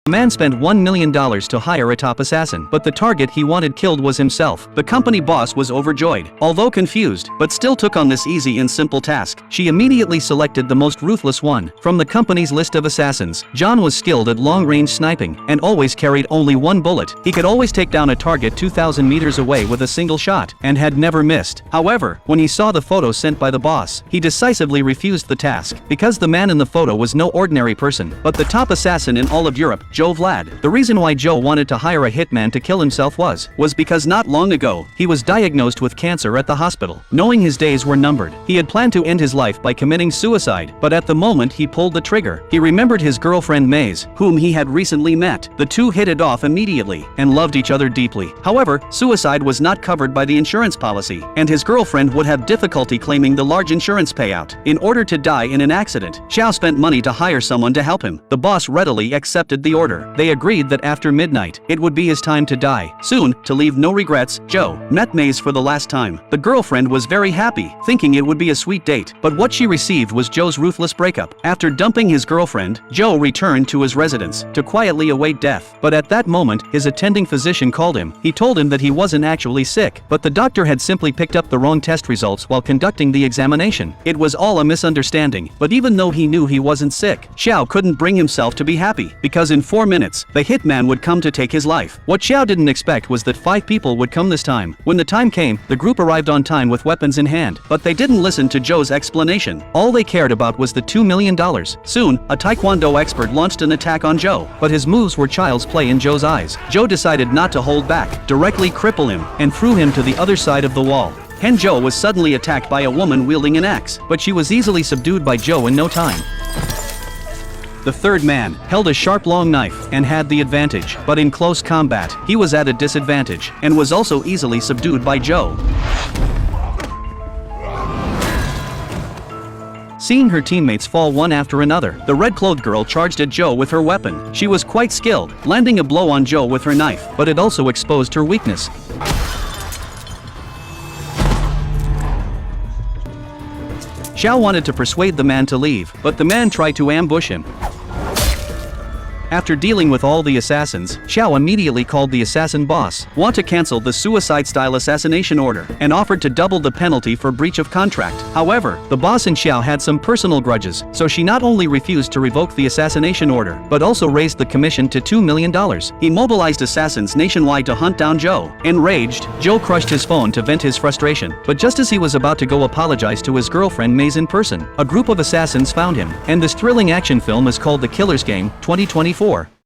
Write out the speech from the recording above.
The man spent $1 million to hire a top assassin, but the target he wanted killed was himself. The company boss was overjoyed, although confused, but still took on this easy and simple task. She immediately selected the most ruthless one. From the company's list of assassins, John was skilled at long-range sniping, and always carried only one bullet. He could always take down a target 2,000 meters away with a single shot, and had never missed. However, when he saw the photo sent by the boss, he decisively refused the task, because the man in the photo was no ordinary person, but the top assassin in all of Europe, Joe Vlad. The reason why Joe wanted to hire a hitman to kill himself was because not long ago, he was diagnosed with cancer at the hospital. Knowing his days were numbered, he had planned to end his life by committing suicide, but at the moment he pulled the trigger, he remembered his girlfriend Maze, whom he had recently met. The two hit it off immediately, and loved each other deeply. However, suicide was not covered by the insurance policy, and his girlfriend would have difficulty claiming the large insurance payout. In order to die in an accident, Xiao spent money to hire someone to help him. The boss readily accepted the order. They agreed that after midnight, it would be his time to die. Soon, to leave no regrets, Joe met Maze for the last time. The girlfriend was very happy, thinking it would be a sweet date, but what she received was Joe's ruthless breakup. After dumping his girlfriend, Joe returned to his residence to quietly await death. But at that moment, his attending physician called him. He told him that he wasn't actually sick, but the doctor had simply picked up the wrong test results while conducting the examination. It was all a misunderstanding, but even though he knew he wasn't sick, Xiao couldn't bring himself to be happy, because in 4 minutes, the hitman would come to take his life. What Xiao didn't expect was that 5 people would come this time. When the time came, the group arrived on time with weapons in hand, but they didn't listen to Joe's explanation. All they cared about was the $2 million. Soon, a taekwondo expert launched an attack on Joe, but his moves were child's play in Joe's eyes. Joe decided not to hold back, directly cripple him, and threw him to the other side of the wall. Joe was suddenly attacked by a woman wielding an axe, but she was easily subdued by Joe in no time. The third man held a sharp long knife and had the advantage, but in close combat, he was at a disadvantage, and was also easily subdued by Joe. Seeing her teammates fall one after another, the red-clothed girl charged at Joe with her weapon. She was quite skilled, landing a blow on Joe with her knife, but it also exposed her weakness. Xiao wanted to persuade the man to leave, but the man tried to ambush him. After dealing with all the assassins, Xiao immediately called the assassin boss, to cancel the suicide-style assassination order, and offered to double the penalty for breach of contract. However, the boss and Xiao had some personal grudges, so she not only refused to revoke the assassination order, but also raised the commission to $2 million. He mobilized assassins nationwide to hunt down Joe. Enraged, Joe crushed his phone to vent his frustration, but just as he was about to go apologize to his girlfriend Maze in person, a group of assassins found him, and this thrilling action film is called The Killer's Game, 2024.